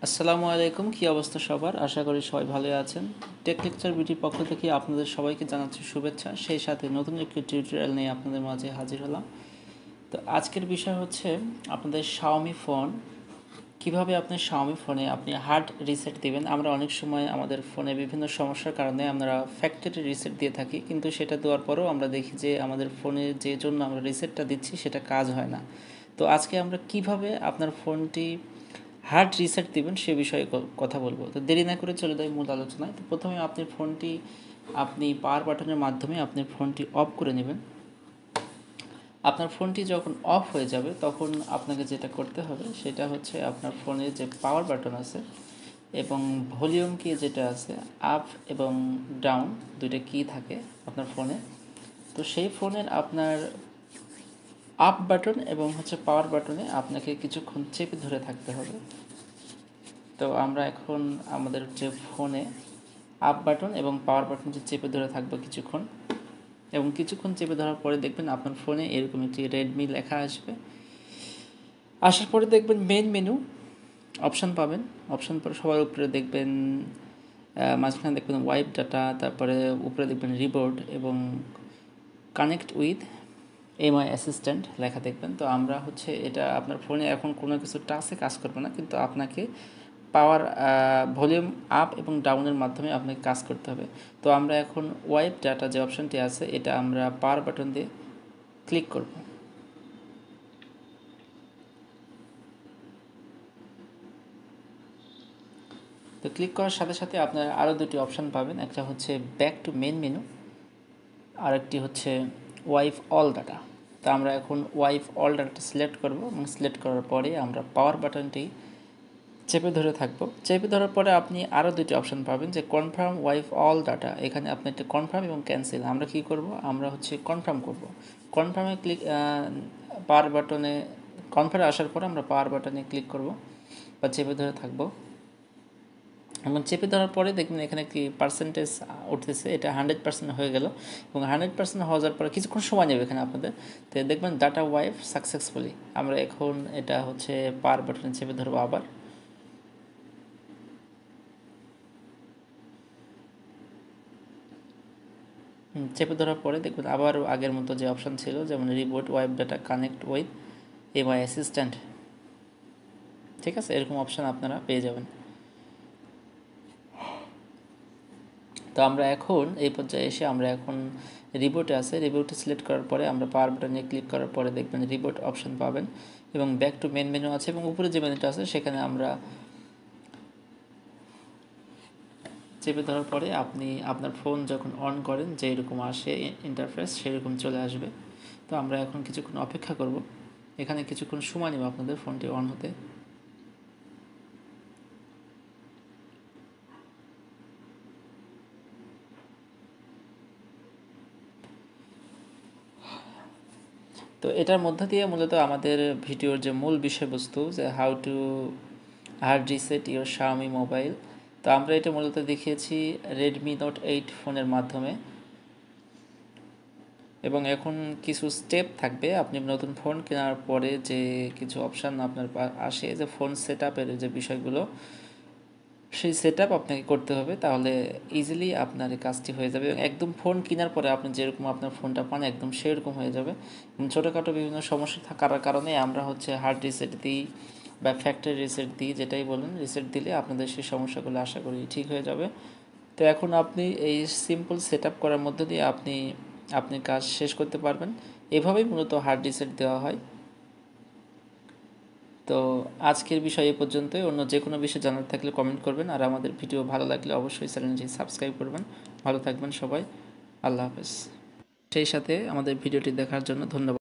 আসসালামু আলাইকুম, কী অবস্থা সবার? আশা করি সবাই ভালোই আছেন। টেক লেকচার বিটির পক্ষ থেকে আপনাদের সবাইকে জানাচ্ছি শুভেচ্ছা। সেই সাথে নতুন একটি টিউটোরিয়াল নিয়ে আপনাদের মাঝে হাজির হলাম। তো আজকের বিষয় হচ্ছে আপনাদের Xiaomi ফোন, কিভাবে আপনি Xiaomi ফোনে আপনি হার্ড রিসেট দিবেন। আমরা অনেক সময় আমাদের ফোনে বিভিন্ন সমস্যার কারণে আমরা ফ্যাক্টরি রিসেট দিয়ে থাকি, কিন্তু সেটা দেওয়ার পরেও আমরা দেখি যে আমাদের ফোনে যে জন্য আমরা রিসেটটা দিচ্ছি সেটা কাজ হয় না। তো আজকে আমরা কিভাবে আপনার ফোনটি হার্ড রিসেট দিবেন সে বিষয়ে কথা বলবো। তো দেরি না করে চলে যাই মূল আলোচনায়। তো প্রথমে আপনার ফোনটি আপনি পাওয়ার বাটনের মাধ্যমে আপনার ফোনটি অফ করে নেবেন। আপনার ফোনটি যখন অফ হয়ে যাবে তখন আপনাকে যেটা করতে হবে সেটা হচ্ছে আপনার ফোনে যে পাওয়ার বাটন আছে এবং ভলিউম কি যেটা আছে, আপ এবং ডাউন দুইটা কি থাকে আপনার ফোনে। তো সেই ফোনের আপনার আপ বাটন এবং পাওয়ার বাটনে আপনাকে কিছুক্ষণ চেপে ধরে থাকতে হবে। তো আমরা এখন আমাদের যে ফোনে আপ বাটন এবং পাওয়ার বাটন চেপে ধরে থাকবো কিছুক্ষণ, এবং কিছুক্ষণ চেপে ধরার পরে দেখবেন আপনার ফোনে এরকম একটি রেডমি লেখা আসবে। আসার পরে দেখবেন মেন মেনু অপশান পাবেন। অপশান পরে সবার উপরে দেখবেন মাঝখানে দেখবেন ওয়াইপ ডাটা, তারপরে উপরে দেখবেন রিবোর্ড এবং কানেক্ট উইথ এমআই অ্যাসিস্ট্যান্ট লেখা দেখবেন। তো আমরা এটা আপনার ফোনে এখন কোনো কিছু টাচে কাজ করবে না, কিন্তু আপনাকে পাওয়ার ভলিউম আপ এবং ডাউনের মাধ্যমে আপনাকে কাজ করতে হবে। তো আমরা এখন ওয়াইপ ডাটা যে অপশানটি আছে এটা আমরা পাওয়ার বাটন দিয়ে ক্লিক করব। তো ক্লিক করার সাথে সাথে আপনারা আরও দুটি অপশান পাবেন। একটা হচ্ছে ব্যাক টু মেন মেনু, আর একটি হচ্ছে ওয়াইপ অল ডাটা। তো আমরা এখন ওয়াইপ অল ডাটাটা সিলেক্ট করব এবং সিলেক্ট করার পরে আমরা পাওয়ার বাটনটি চেপে ধরে থাকবো। চেপে ধরার পরে আপনি আরও দুটি অপশান পাবেন, যে কনফার্ম ওয়াইপ অল ডাটা। এখানে আপনি একটা কনফার্ম এবং ক্যান্সেল। আমরা কি করব, আমরা কনফার্ম করব। কনফার্মে ক্লিক পাওয়ার বাটনে কনফার্মে আসার পরে আমরা পাওয়ার বাটনে ক্লিক করব বা চেপে ধরে থাকবো। এবং চেপে ধরার পরে দেখবেন এখানে একটি পার্সেন্টেজ উঠতেছে, এটা 100% হয়ে গেল। এবং 100% হয়ে যাওয়ার পরে কিছুক্ষণ সময় নেবে এখানে আপনাদের। তো দেখবেন ডাটা ওয়াইপ সাকসেসফুলি। আমরা এখন এটা পাওয়ার বাটনে চেপে ধরবো আবার। চেপে ধরার পরে দেখবেন আবার আগের মতো যে অপশান ছিল, যেমন reboot, wipe data, connect with MI assistant, ঠিক আছে, এরকম অপশান আপনারা পেয়ে যাবেন। তো আমরা এখন এই পর্যায়ে এসে আমরা এখন রিবোটে আছে, রিবোটে সিলেক্ট করার পরে আমরা পাওয়ার বাটনে ক্লিক করার পরে দেখবেন রিবোট অপশান পাবেন এবং ব্যাক টু মেন মেনু আছে, এবং উপরে যে মেনুটা আছে সেখানে আমরা চেপে ধরার পরে আপনি আপনার ফোন যখন অন করেন যে এরকম আসে ইন্টারফেস সেরকম চলে আসবে। তো আমরা এখন কিছুক্ষণ অপেক্ষা করব, এখানে কিছুক্ষণ সময় নেব আপনাদের ফোনটি অন হতে। তো এটার মধ্য দিয়ে মূলত আমাদের ভিডিওর যে মূল বিষয়বস্তু, যে how to hard reset your Xiaomi mobile. তো আমরা এটা মূলত দেখিয়েছি Redmi Note 8 ফোনের মাধ্যমে, এবং এখন কিছু স্টেপ থাকবে। আপনি নতুন ফোন কেনার পরে যে কিছু অপশান আপনার আসে, যে ফোন সেট আপের যে বিষয়গুলো, সেই সেট আপ আপনাকে করতে হবে, তাহলে ইজিলি আপনার এই কাজটি হয়ে যাবে। এবং একদম ফোন কেনার পরে আপনি যেরকম আপনার ফোনটা পান একদম সেরকম হয়ে যাবে। ছোটোখাটো বিভিন্ন সমস্যা থাকার কারণে আমরা হার্ড রিসেট দিই বা ফ্যাক্টরি রিসেট দিই, যেটাই বলুন, রিসেট দিলে আপনাদের সেই সমস্যাগুলো আশা করি ঠিক হয়ে যাবে। তো এখন আপনি এই সিম্পল সেট আপ করার মধ্য দিয়ে আপনি কাজ শেষ করতে পারবেন। এভাবেই মূলত হার্ড রিসেট দেওয়া হয়। তো আজকের বিষয় এ পর্যন্তই। অন্য যে কোনো বিষয় জানার থাকলে কমেন্ট করবেন, আর আমাদের ভিডিও ভালো লাগলে অবশ্যই চ্যানেলটি সাবস্ক্রাইব করবেন। ভালো থাকবেন সবাই, আল্লাহ হাফেজ। সেই সাথে আমাদের ভিডিওটি দেখার জন্য ধন্যবাদ।